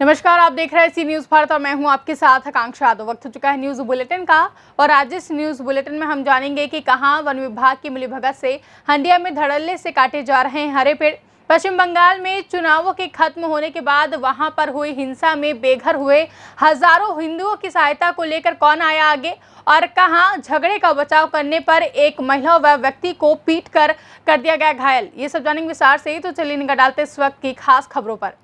नमस्कार, आप देख रहे हैं सी न्यूज़ भारत और मैं हूं आपके साथ आकांक्षा यादव। वक्त हो चुका है न्यूज़ बुलेटिन का और आज इस न्यूज़ बुलेटिन में हम जानेंगे कि कहां वन विभाग की मिलीभगत से हंडिया में धड़ल्ले से काटे जा रहे हैं हरे पेड़। पश्चिम बंगाल में चुनावों के खत्म होने के बाद वहां पर हुई हिंसा में बेघर हुए हजारों हिंदुओं की सहायता को लेकर कौन आया आगे और कहां झगड़े का बचाव करने पर एक महिला व व्यक्ति को पीट कर दिया गया घायल। ये सब जानेंगे विस्तार से, तो चलिए निगाह डालते इस वक्त की खास खबरों पर।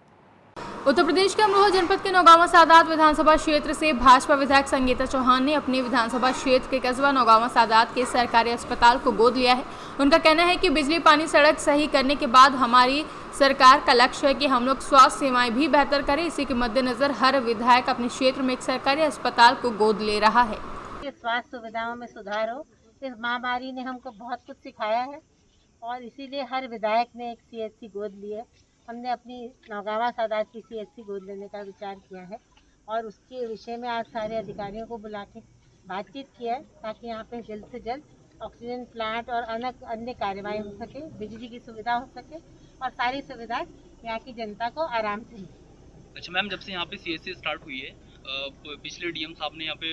उत्तर प्रदेश के अमरोहा जनपद के नौगावा सादात विधानसभा क्षेत्र से भाजपा विधायक संगीता चौहान ने अपने विधानसभा क्षेत्र के कस्बा नौगावा सादात के सरकारी अस्पताल को गोद लिया है। उनका कहना है कि बिजली, पानी, सड़क सही करने के बाद हमारी सरकार का लक्ष्य है कि हम लोग स्वास्थ्य सेवाएं भी बेहतर करें। इसी के मद्देनजर हर विधायक अपने क्षेत्र में एक सरकारी अस्पताल को गोद ले रहा है। स्वास्थ्य सुविधाओं में सुधार हो, इस महामारी ने हमको बहुत कुछ सिखाया है और इसीलिए हर विधायक ने एक CHC गोद ली है। हमने अपनी नौगावा सादात की CHC गोद लेने का विचार किया है और उसके विषय में आज सारे अधिकारियों को बुला के बातचीत किया है ताकि यहाँ पे जल्द से जल्द ऑक्सीजन प्लांट और अन्य कार्यवाही हो सके, बिजली की सुविधा हो सके और सारी सुविधाएं यहाँ की जनता को आराम से मिले। अच्छा मैम, जब से यहाँ पे CHC स्टार्ट हुई है, पिछले DM साहब ने यहाँ पे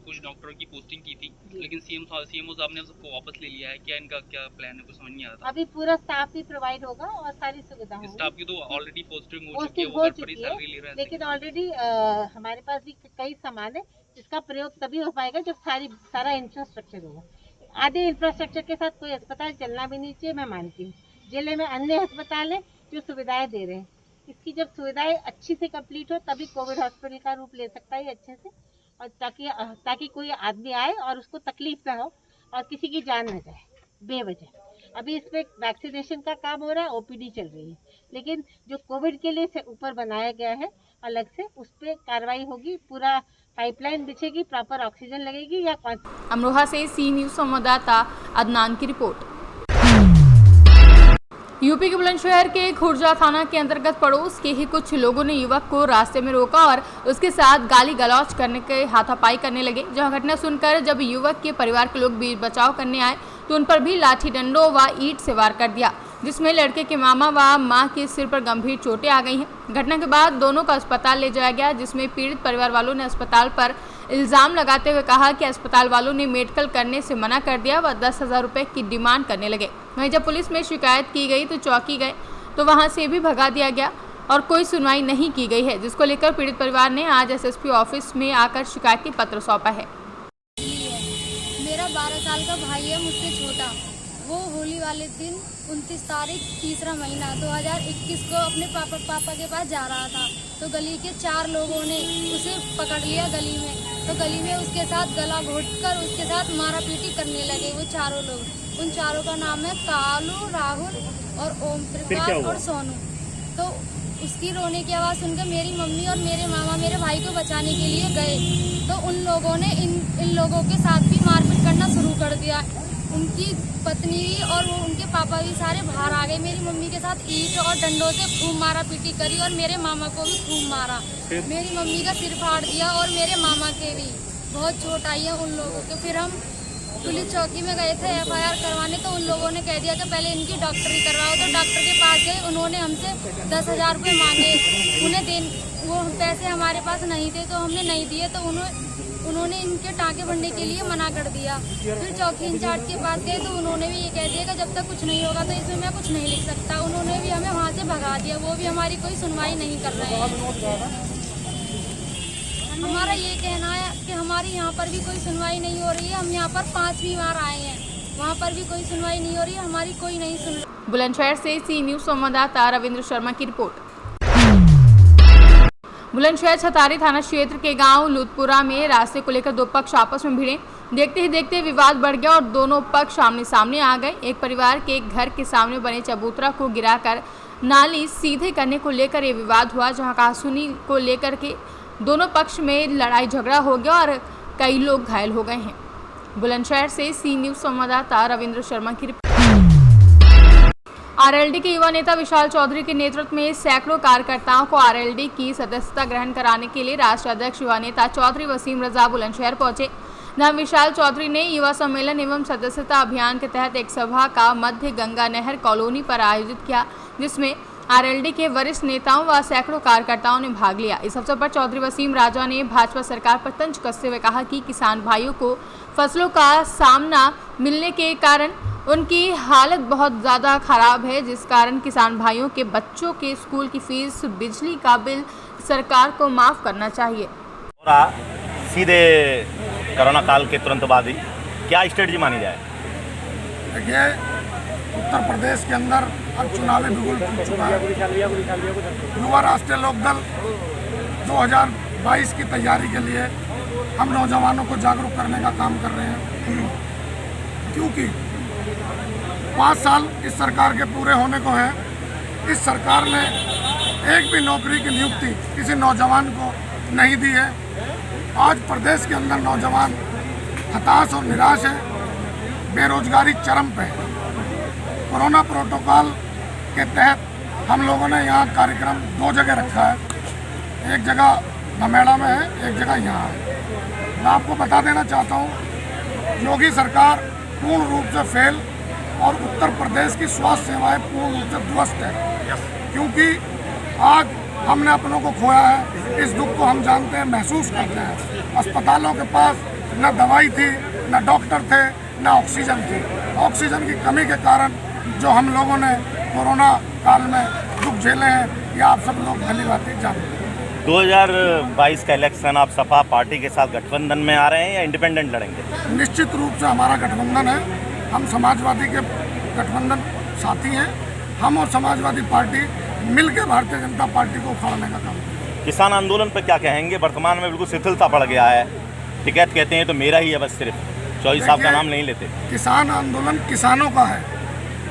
कुछ डॉक्टरों की पोस्टिंग की थी, लेकिन CMO साहब ने सबको वापस ले लिया है। क्या इनका क्या प्लान है, कुछ समझ नहीं आ रहा। अभी पूरा स्टाफ भी प्रोवाइड होगा और सारी सुविधा होगी। स्टाफ की तो ऑलरेडी पोस्टिंग हो चुकी है, लेकिन ऑलरेडी हमारे पास भी कई सामान है जिसका प्रयोग तभी हो पाएगा जब सारा इंफ्रास्ट्रक्चर होगा। आधे इंफ्रास्ट्रक्चर के साथ कोई अस्पताल चलना भी नहीं चाहिए, मैं मानती हूँ। जिले में अन्य अस्पताल है जो सुविधाएं दे रहे हैं, इसकी जब सुविधाएं अच्छी से कंप्लीट हो तभी कोविड हॉस्पिटल का रूप ले सकता है अच्छे से, और ताकि कोई आदमी आए और उसको तकलीफ ना हो और किसी की जान न जाए बेवजह। अभी इस पे वैक्सीनेशन का काम हो रहा है, OPD चल रही है, लेकिन जो कोविड के लिए से ऊपर बनाया गया है अलग से, उस पर कार्रवाई होगी, पूरा पाइपलाइन बिछेगी, प्रॉपर ऑक्सीजन लगेगी। या अमरोहा से सी न्यूज़ संवाददाता अदनान की रिपोर्ट। यूपी के बुलंदशहर के खुर्जा थाना के अंतर्गत पड़ोस के ही कुछ लोगों ने युवक को रास्ते में रोका और उसके साथ गाली गलौज करने के हाथापाई करने लगे। जहां घटना सुनकर जब युवक के परिवार के लोग भी बचाव करने आए तो उन पर भी लाठी डंडों व ईंट से वार कर दिया, जिसमें लड़के के मामा व मां के सिर पर गंभीर चोटें आ गई हैं। घटना के बाद दोनों को अस्पताल ले जाया गया, जिसमें पीड़ित परिवार वालों ने अस्पताल पर इल्जाम लगाते हुए कहा कि अस्पताल वालों ने मेडिकल करने से मना कर दिया व 10,000 रुपये की डिमांड करने लगे। वहीं जब पुलिस में शिकायत की गई तो चौकी गए तो वहां से भी भगा दिया गया और कोई सुनवाई नहीं की गई है, जिसको लेकर पीड़ित परिवार ने आज SSP ऑफिस में आकर शिकायती पत्र सौंपा है। मेरा 12 साल का भाई है, मुझसे छोटा। वो होली वाले दिन 29 तारीख 3रा महीना 2021 को अपने पापा के पास जा रहा था तो गली के 4 लोगों ने उसे पकड़ लिया गली में। तो गली में उसके साथ गला घोटकर उसके साथ मारा पीटी करने लगे वो चारों लोग। उन चारों का नाम है कालू, राहुल और ओम प्रकाश और सोनू। तो उसकी रोने की आवाज़ सुनकर मेरी मम्मी और मेरे मामा मेरे भाई को बचाने के लिए गए तो उन लोगों ने इन लोगों के साथ भी मारपीट करना शुरू कर दिया। उनकी पत्नी और वो उनके पापा भी सारे बाहर आ गए। मेरी मम्मी के साथ ईंट और डंडों से खूब मारा पीटी करी और मेरे मामा को भी खूब मारा। मेरी मम्मी का सिर फाड़ दिया और मेरे मामा के भी बहुत चोट आई है उन लोगों के। फिर हम पुलिस चौकी में गए थे FIR करवाने तो उन लोगों ने कह दिया कि पहले इनकी डॉक्टरी करवाओ। तो डॉक्टर के पास गए, उन्होंने हमसे 10,000 रुपये मांगे। वो पैसे हमारे पास नहीं थे तो हमने नहीं दिए तो उन्होंने इनके टाँके भरने के लिए मना कर दिया। फिर चौकी इंचार्ज के पास गए तो उन्होंने भी ये कह दिया कि जब तक कुछ नहीं होगा तो इसमें मैं कुछ नहीं लिख सकता। उन्होंने भी हमें वहाँ से भगा दिया, वो भी हमारी कोई सुनवाई नहीं कर रहे हैं। हमारा ये कहना है कि हमारी यहाँ पर भी कोई सुनवाई नहीं हो रही है। हम यहाँ पर 5वीं बार आए हैं, वहाँ पर भी कोई सुनवाई नहीं हो रही है, हमारी कोई नहीं सुन रही। बुलंदशहर से सी न्यूज़ संवाददाता रविंद्र शर्मा की रिपोर्ट। बुलंदशहर छतारी थाना क्षेत्र के गांव लूतपुरा में रास्ते को लेकर 2 पक्ष आपस में भिड़े। देखते ही देखते विवाद बढ़ गया और दोनों पक्ष आमने सामने आ गए। एक परिवार के घर के सामने बने चबूतरा को गिराकर नाली सीधे करने को लेकर ये विवाद हुआ, जहां कहासुनी को लेकर के दोनों पक्ष में लड़ाई झगड़ा हो गया और कई लोग घायल हो गए हैं। बुलंदशहर से सी न्यूज़ संवाददाता रविंद्र शर्मा की रिपोर्ट। RLD के युवा नेता विशाल चौधरी के नेतृत्व में सैकड़ों कार्यकर्ताओं को RLD की सदस्यता ग्रहण कराने के लिए राष्ट्रीय अध्यक्ष युवा नेता चौधरी वसीम रजा बुलंदशहर पहुंचे। जहां विशाल चौधरी ने युवा सम्मेलन एवं सदस्यता अभियान के तहत एक सभा का मध्य गंगा नहर कॉलोनी पर आयोजित किया, जिसमें आरएलडी के वरिष्ठ नेताओं व सैकड़ों कार्यकर्ताओं ने भाग लिया। इस अवसर पर चौधरी वसीम राजा ने भाजपा सरकार पर तंज कसते हुए कहा कि किसान भाइयों को फसलों का सामना मिलने के कारण उनकी हालत बहुत ज़्यादा खराब है, जिस कारण किसान भाइयों के बच्चों के स्कूल की फीस, बिजली का बिल सरकार को माफ़ करना चाहिए। और सीधे कोरोना काल के तुरंत बाद ही क्या स्ट्रेटजी मानी जाए? देखिए, उत्तर प्रदेश के अंदर अब चुनावी बिगुल फूट चुका है। युवा राष्ट्रीय लोकदल 2022 की तैयारी के लिए हम नौजवानों को जागरूक करने का काम कर रहे हैं, क्योंकि 5 साल इस सरकार के पूरे होने को है। इस सरकार ने एक भी नौकरी की नियुक्ति किसी नौजवान को नहीं दी है। आज प्रदेश के अंदर नौजवान हताश और निराश है, बेरोजगारी चरम पे है। कोरोना प्रोटोकॉल के तहत हम लोगों ने यहाँ कार्यक्रम 2 जगह रखा है, एक जगह धमेड़ा में है, एक जगह यहाँ है। मैं आपको बता देना चाहता हूँ, योगी सरकार पूर्ण रूप से फेल और उत्तर प्रदेश की स्वास्थ्य सेवाएं पूर्ण रूप से ध्वस्त है, क्योंकि आज हमने अपनों को खोया है। इस दुख को हम जानते हैं, महसूस करते हैं। अस्पतालों के पास न दवाई थी, न डॉक्टर थे, न ऑक्सीजन थी। ऑक्सीजन की कमी के कारण जो हम लोगों ने कोरोना काल में दुख झेले हैं, ये आप सब लोग भली भांति जानते हैं। 2022 का इलेक्शन आप सपा पार्टी के साथ गठबंधन में आ रहे हैं या इंडिपेंडेंट लड़ेंगे? निश्चित रूप से हमारा गठबंधन है। हम समाजवादी के गठबंधन साथी हैं। हम और समाजवादी पार्टी मिलकर भारतीय जनता पार्टी को उखाड़ने का काम करेंगे। किसान आंदोलन पर क्या कहेंगे? वर्तमान में बिल्कुल शिथिलता पड़ गया है, टिकट कहते हैं तो मेरा ही है बस, सिर्फ चौधरी साहब का नाम नहीं लेते। किसान आंदोलन किसानों का है,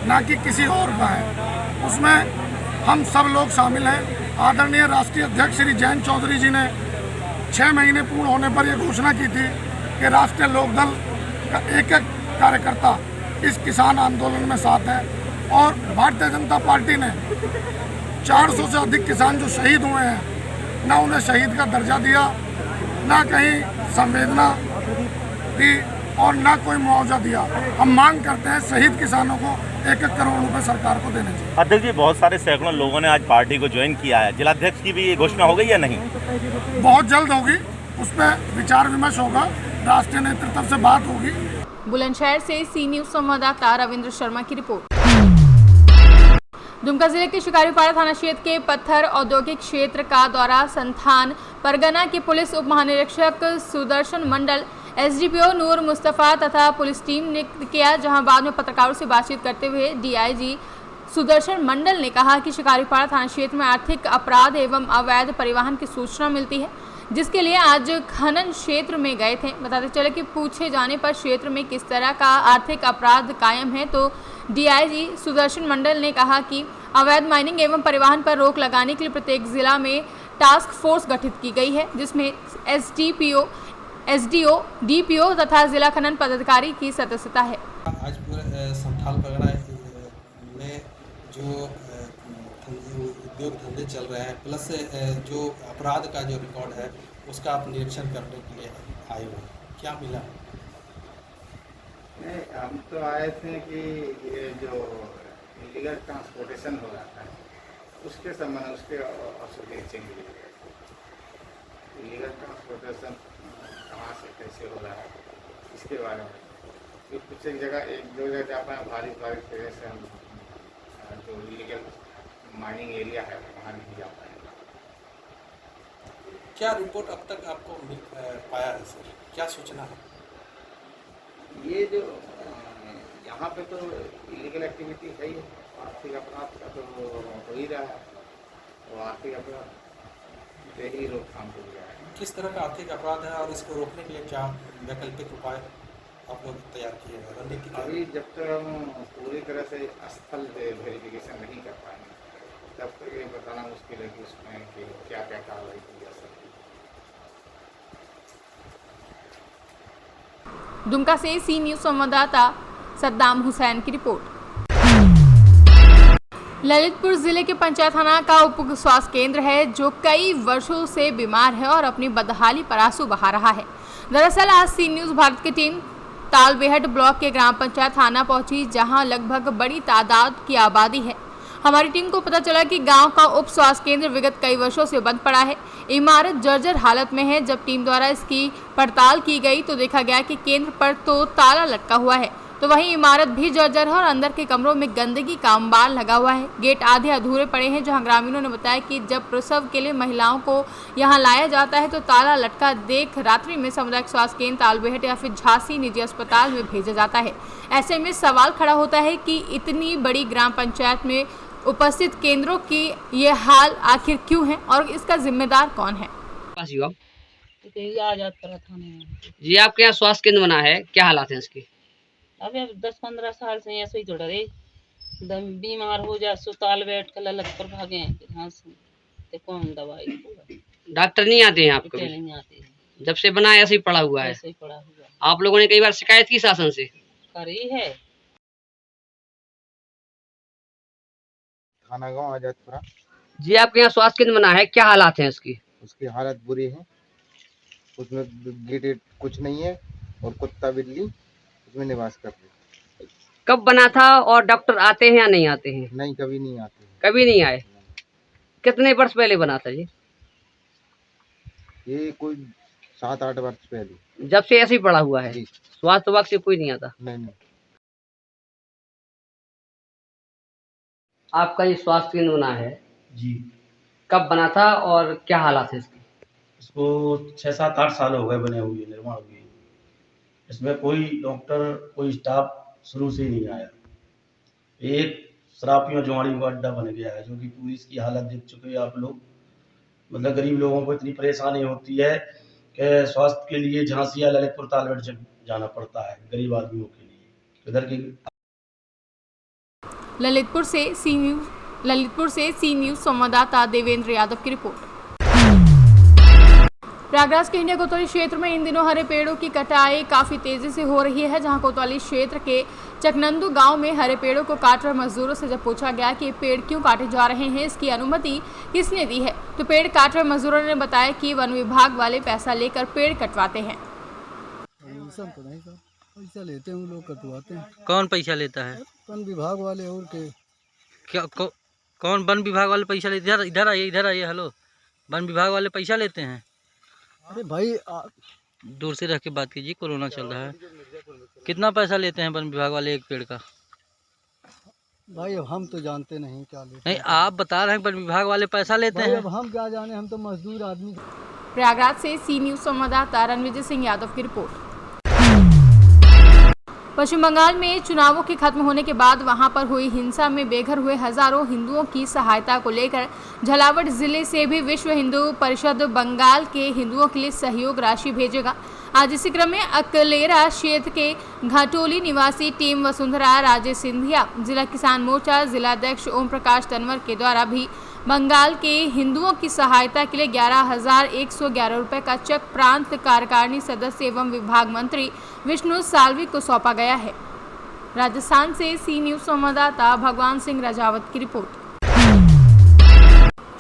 ना कि किसी और का है। उसमें हम सब लोग शामिल हैं। आदरणीय राष्ट्रीय अध्यक्ष श्री जयंत चौधरी जी ने 6 महीने पूर्ण होने पर यह घोषणा की थी कि राष्ट्रीय लोकदल का एक एक कार्यकर्ता इस किसान आंदोलन में साथ है। और भारतीय जनता पार्टी ने 400 से अधिक किसान जो शहीद हुए हैं, ना उन्हें शहीद का दर्जा दिया, ना कहीं संवेदना दी और ना कोई मुआवजा दिया। हम मांग करते हैं शहीद किसानों को 1-1 करोड़ रुपए सरकार को देने चाहिए। अध्यक्ष जी, बहुत सारे सैकड़ों लोगों ने आज पार्टी को ज्वाइन किया है, जिलाध्यक्ष की भी ये घोषणा हो गई या नहीं? बहुत जल्द होगी, उस पर विचार विमर्श होगा, राष्ट्रीय नेतृत्व से बात होगी। बुलंदशहर से सी न्यूज संवाददाता रविंद्र शर्मा की रिपोर्ट। दुमका जिले के शिकारीपाड़ा थाना क्षेत्र के पत्थर औद्योगिक क्षेत्र का दौरा संथान परगना के पुलिस उप महानिरीक्षक सुदर्शन मंडल, एसडीपीओ नूर मुस्तफ़ा तथा पुलिस टीम ने किया, जहां बाद में पत्रकारों से बातचीत करते हुए डीआईजी सुदर्शन मंडल ने कहा कि शिकारीपाड़ा थाना क्षेत्र में आर्थिक अपराध एवं अवैध परिवहन की सूचना मिलती है, जिसके लिए आज खनन क्षेत्र में गए थे। बताते चले कि पूछे जाने पर क्षेत्र में किस तरह का आर्थिक अपराध कायम है, तो डीआईजी सुदर्शन मंडल ने कहा कि अवैध माइनिंग एवं परिवहन पर रोक लगाने के लिए प्रत्येक जिला में टास्क फोर्स गठित की गई है, जिसमें एसडीपीओ, एसडीओ, डीपीओ तथा जिला खनन पदाधिकारी की सदस्यता है। आज पूरे संथाल परगना में जो उद्योग धंधे चल रहे हैं, प्लस जो अपराध का जो रिकॉर्ड है उसका आप निरीक्षण करने के लिए आए हो, क्या मिला? नहीं, हम तो आए थे कि ये जो इलीगल ट्रांसपोर्टेशन हो रहा है उसके संबंध उसके ऑब्जर्वेशन के लिए इलीगल ट्रांसपोर्टेशन कहाँ से कैसे हो रहा है इसके बारे में कुछ एक जगह 1-2 जगह जा पाए, बारिश की वजह से हम जो इलीगल माइनिंग एरिया है वहाँ नहीं जा पाए। क्या रिपोर्ट अब तक आपको मिल पाया है सर? क्या सूचना है? ये जो यहाँ पे तो इलीगल एक्टिविटी है ही, आर्थिक अपराध का तो हो ही रहा है, और आर्थिक अपराध पे ही रोकथाम हो गया है। किस तरह का आर्थिक अपराध है और इसको रोकने के लिए क्या वैकल्पिक उपाय आप लोग तैयार किए हैं? रणनीति अभी जब तक हम पूरी तरह से स्थल वेरिफिकेशन नहीं कर पाएंगे तब तक ये बताना मुश्किल है कि उसमें कि क्या क्या कार्रवाई की जा सकती है। दुमका से सी न्यूज संवाददाता सद्दाम हुसैन की रिपोर्ट। ललितपुर जिले के पंचायत थाना का उप स्वास्थ्य केंद्र है, जो कई वर्षों से बीमार है और अपनी बदहाली पर आंसू बहा रहा है। दरअसल आज सी न्यूज भारत की टीम तालबेहट ब्लॉक के ग्राम पंचायत थाना पहुंची, जहां लगभग बड़ी तादाद की आबादी है। हमारी टीम को पता चला कि गांव का उप स्वास्थ्य केंद्र विगत कई वर्षों से बंद पड़ा है। इमारत जर्जर हालत में है। जब टीम द्वारा इसकी पड़ताल की गई तो देखा गया कि केंद्र पर तो ताला लटका हुआ है, तो वहीं इमारत भी जर्जर है और अंदर के कमरों में गंदगी का अंबार लगा हुआ है। गेट आधे अधूरे पड़े हैं। जहां ग्रामीणों ने बताया कि जब प्रसव के लिए महिलाओं को यहां लाया जाता है तो ताला लटका देख रात्रि में सामुदायिक स्वास्थ्य केंद्र तालबेहट या फिर झांसी निजी अस्पताल में भेजा जाता है। ऐसे में सवाल खड़ा होता है कि इतनी बड़ी ग्राम पंचायत में उपस्थित केंद्रों की ये हाल आखिर क्यों है और इसका जिम्मेदार कौन है। जी, आपके यहाँ स्वास्थ्य केंद्र बना है, क्या हालात हैं इसके? अभी 10-15 साल से ऐसे ही जुड़ रहे, बीमार हो जा सुताल बैठ कर ललक पर भागे यहाँ से, कौन दवाई डॉक्टर नहीं आते हैं आपको? नहीं आते, जब से बना है ऐसे ही पड़ा हुआ है। ऐसे ही पड़ा हुआ। आप लोगों ने कई बार शिकायत की शासन से? करी है। थाना गाँव आजादपुरा। जी, आपके यहाँ स्वास्थ्य केंद्र बना है, क्या हालात हैं इसकी? उसकी हालत बुरी है, उसमें गेट कुछ नहीं है और कुत्ता बिल्ली उसमें निवास कर रहे। कब बना था और डॉक्टर आते हैं या नहीं आते हैं? नहीं, कभी नहीं आते। कभी नहीं आए। कितने वर्ष पहले बना था जी? ये कोई 7-8 वर्ष पहले। जब से ऐसे ही पड़ा हुआ है, जी। स्वास्थ्य विभाग से कोई नहीं आता? नहीं। आपका ये स्वास्थ्य केंद्र बना है जी, कब बना था और क्या हालात है इसके? इसको 6-7-8 साल हो गए बने हुए, निर्माण हुए। इसमें कोई डॉक्टर, कोई स्टाफ शुरू से ही नहीं आया। एक शराबियों जुआड़ियों का अड्डा बन गया है, जो कि पूरी इसकी हालत देख चुके हैं आप लोग। मतलब गरीब लोगों को इतनी परेशानी होती है कि स्वास्थ्य के लिए झांसी या ललितपुर तालबेहट जाना पड़ता है गरीब आदमियों के लिए। इधर की ललितपुर से सी न्यूज़ संवाददाता देवेंद्र यादव की रिपोर्ट। प्रयागराज के हिंडिया कोतवाली क्षेत्र में इन दिनों हरे पेड़ों की कटाई काफी तेजी से हो रही है। जहां कोतवाली क्षेत्र के चकनंदू गांव में हरे पेड़ों को काट रहे मजदूरों से जब पूछा गया कि ये पेड़ क्यों काटे जा रहे हैं, इसकी अनुमति किसने दी है, तो पेड़ काट रहे मजदूरों ने बताया कि वन विभाग वाले पैसा लेकर पेड़ कटवाते हैं। पैसा लेते हैं लोग, कटवाते हैं। कौन पैसा लेता है? वन विभाग वाले। और क्या कौन वन विभाग वाले पैसा लेते हैं? इधर आइए। हेलो, वन विभाग वाले पैसा लेते हैं? अरे भाई दूर से रह के बात कीजिए, कोरोना चल रहा है। कितना पैसा लेते हैं वन विभाग वाले एक पेड़ का? भाई अब हम तो जानते नहीं क्या लेते। नहीं, आप बता रहे हैं वन विभाग वाले पैसा लेते हैं। अब हम क्या जाने, हम तो मजदूर आदमी। प्रयागराज से सी न्यूज़ संवाददाता रणविजय सिंह यादव की रिपोर्ट। पश्चिम बंगाल में चुनावों के खत्म होने के बाद वहां पर हुई हिंसा में बेघर हुए हजारों हिंदुओं की सहायता को लेकर झालावाड़ जिले से भी विश्व हिंदू परिषद बंगाल के हिंदुओं के लिए सहयोग राशि भेजेगा। आज इसी क्रम में अकलेरा क्षेत्र के घाटोली निवासी टीम वसुंधरा राजे सिंधिया, जिला किसान मोर्चा जिलाध्यक्ष ओम प्रकाश तनवर के द्वारा भी बंगाल के हिंदुओं की सहायता के लिए 11,111 रुपये का चेक प्रांत कार्यकारिणी सदस्य एवं विभाग मंत्री विष्णु साल्वी को सौंपा गया है। राजस्थान से सी न्यूज़ संवाददाता भगवान सिंह राजावत की रिपोर्ट।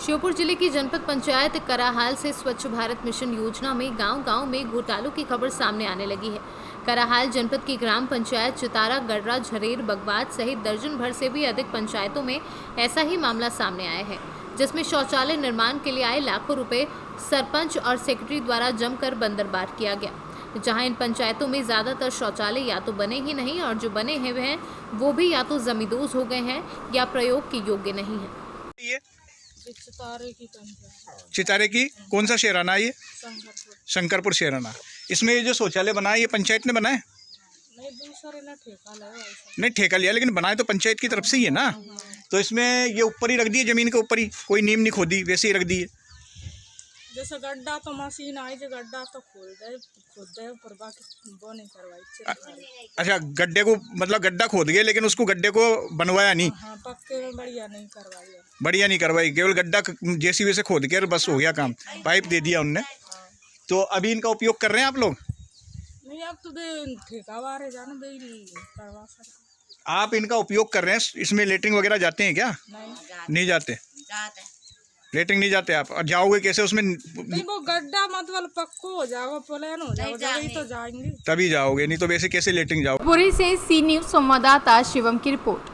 श्योपुर जिले की जनपद पंचायत कराहाल से स्वच्छ भारत मिशन योजना में गांव-गांव में घोटालों की खबर सामने आने लगी है। कराहाल जनपद की ग्राम पंचायत चितारा, गडरा, झरेर, बगवात सहित दर्जन भर से भी अधिक पंचायतों में ऐसा ही मामला सामने आया है, जिसमें शौचालय निर्माण के लिए आए लाखों रुपए सरपंच और सेक्रेटरी द्वारा जमकर बंदरबांट किया गया। जहां इन पंचायतों में ज्यादातर शौचालय या तो बने ही नहीं और जो बने हुए हैं वो भी या तो जमींदोज हो गए हैं या प्रयोग के योग्य नहीं है। चितारे की कौन सा शेराना है ये? शंकरपुर शेराना। इसमें ये जो शौचालय बना है ये पंचायत ने बनाए? नहीं, ठेका लिया, लेकिन बनाए तो पंचायत की तरफ से ही है ना। तो इसमें ये ऊपर ही रख दिए, जमीन के ऊपर ही, कोई नींव नहीं खोदी, वैसे ही रख दिए। जैसे गड्ढा तो मशीन आई, जो गड्ढा तो खोद दे पर बाकी वो नहीं करवाई। अच्छा, गड्ढे को मतलब गड्ढा खोद गए, लेकिन उसको गड्ढे को बनवाया नहीं। हाँ, पक्के में बढ़िया नहीं करवाई। बढ़िया नहीं करवाई, केवल गड्ढा जेसीबी से खोद के बस हो गया काम, पाइप दे दिया उनने। तो अभी इनका उपयोग कर रहे हैं आप लोग? नहीं, अब तो ठेकावार है, जाने दे करवा सकते। आप इनका उपयोग कर रहे हैं, इसमें लेटरिंग वगैरह जाते हैं क्या? नहीं जाते। लेटरिंग नहीं जाते आप, और जाओगे कैसे उसमें? नहीं, वो गड्ढा मतलब पक्को हो जाओगे, प्लान हो जाएगा, तो जाएंगे तभी जाओगे, नहीं तो वैसे कैसे लेटरिंग जाओगे। पूरी से सी न्यूज़ संवाददाता शिवम की रिपोर्ट।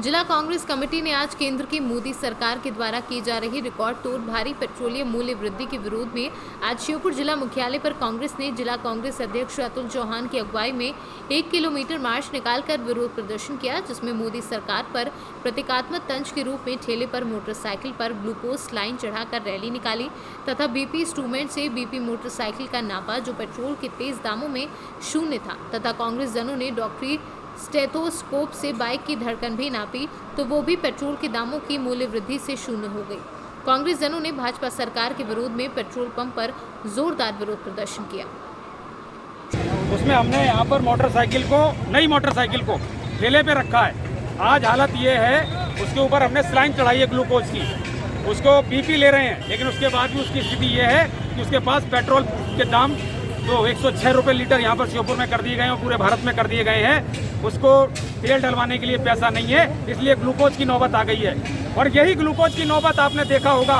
जिला कांग्रेस कमेटी ने आज केंद्र की मोदी सरकार के द्वारा की जा रही रिकॉर्ड तोड़ भारी पेट्रोलियम मूल्य वृद्धि के विरोध में आज श्योपुर जिला मुख्यालय पर कांग्रेस ने जिला कांग्रेस अध्यक्ष अतुल चौहान की अगुवाई में 1 किलोमीटर मार्च निकालकर विरोध प्रदर्शन किया, जिसमें मोदी सरकार पर प्रतीकात्मक तंज के रूप में ठेले पर मोटरसाइकिल पर ग्लूकोज लाइन चढ़ाकर रैली निकाली तथा बीपी इंस्ट्रूमेंट से बीपी मोटरसाइकिल का नापा, जो पेट्रोल के तेज दामों में शून्य था, तथा कांग्रेस जनों ने डॉक्टरी स्टेथोस्कोप से बाइक की धड़कन भी नापी तो वो भी पेट्रोल के दामों की मूल्य वृद्धि से शून्य हो गई। कांग्रेस जनों ने भाजपा सरकार के विरोध में पेट्रोल पंप पर जोरदार विरोध प्रदर्शन किया। उसमें हमने यहाँ पर मोटरसाइकिल को, नई मोटरसाइकिल को ठेले पे रखा है। आज हालत ये है, उसके ऊपर हमने स्लाइन चढ़ाई है ग्लूकोज की, उसको बीपी ले रहे हैं, लेकिन उसके बाद भी उसकी स्थिति ये है कि उसके पास पेट्रोल के दाम जो 106 रुपये लीटर यहाँ पर श्योपुर में कर दिए गए हैं और पूरे भारत में कर दिए गए हैं, उसको तेल डलवाने के लिए पैसा नहीं है, इसलिए ग्लूकोज की नौबत आ गई है। और यही ग्लूकोज की नौबत आपने देखा होगा,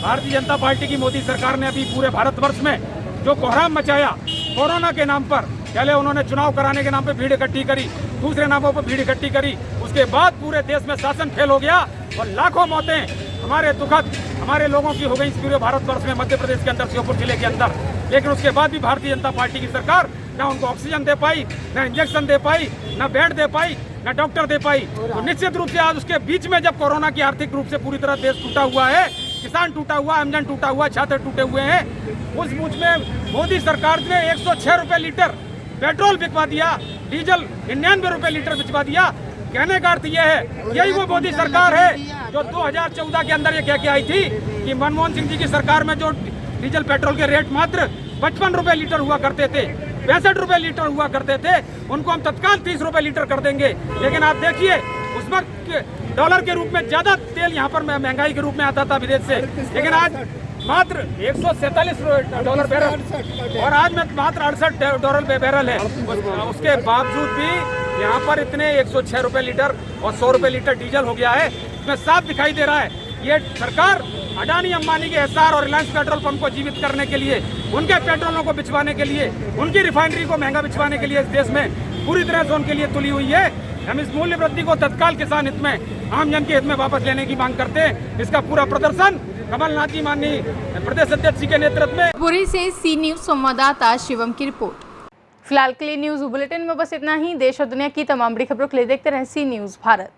भारतीय जनता पार्टी की मोदी सरकार ने अभी पूरे भारतवर्ष में जो कोहराम मचाया कोरोना के नाम पर। पहले उन्होंने चुनाव कराने के नाम पर भीड़ इकट्ठी करी, दूसरे नामों पर भीड़ इकट्ठी करी, उसके बाद पूरे देश में शासन फेल हो गया और लाखों मौतें हमारे दुखद हमारे लोगों की हो गई इस पूरे भारतवर्ष में, मध्य प्रदेश के अंदर, श्योपुर जिले के अंदर। लेकिन उसके बाद भी भारतीय जनता पार्टी की सरकार ना उनको ऑक्सीजन दे पाई, ना इंजेक्शन दे पाई, ना बेड दे पाई, ना डॉक्टर दे पाई। तो निश्चित रूप से आज उसके बीच में जब कोरोना की आर्थिक रूप से पूरी तरह देश टूटा हुआ है, किसान टूटा हुआ, आमजन टूटा हुआ, छात्र टूटे हुए हैं, उस बीच में मोदी सरकार ने 106 रुपये लीटर पेट्रोल बिकवा दिया, डीजल 99 रुपये लीटर बिकवा दिया। कहने का अर्थ यह है, यही वो मोदी सरकार है जो 2014 के अंदर ये कह के आई थी कि मनमोहन सिंह जी की सरकार में जो डीजल पेट्रोल के रेट मात्र 55 रुपये लीटर हुआ करते थे, 65 रुपये लीटर हुआ करते थे, उनको हम तत्काल 30 रुपये लीटर कर देंगे। लेकिन आप देखिए, उस वक्त डॉलर के रूप में ज्यादा तेल यहाँ पर महंगाई के रूप में आता था विदेश से, लेकिन आज मात्र 147 डॉलर बैरल और आज में मात्र 68 डॉलर बैरल है। उसके बावजूद भी यहाँ पर इतने 106 रुपये लीटर और 100 रुपये लीटर डीजल हो गया है। इसमें साफ दिखाई दे रहा है ये सरकार अडानी अंबानी के एसआर और रिलायंस पेट्रोल पंप को जीवित करने के लिए, उनके पेट्रोलों को बिचवाने के लिए, उनकी रिफाइनरी को महंगा बिचवाने के लिए इस देश में पूरी तरह से उनके लिए तुली हुई है। हम इस मूल्य वृद्धि को तत्काल किसान हित में, आम जन के हित में वापस लेने की मांग करते हैं। इसका पूरा प्रदर्शन कमलनाथ जी माननीय प्रदेश अध्यक्ष जी के नेतृत्व में। पुरी से सी न्यूज संवाददाता शिवम की रिपोर्ट। फिलहाल के लिए न्यूज बुलेटिन में बस इतना ही। देश और दुनिया की तमाम बड़ी खबरों के लिए देखते रहें सी न्यूज भारत।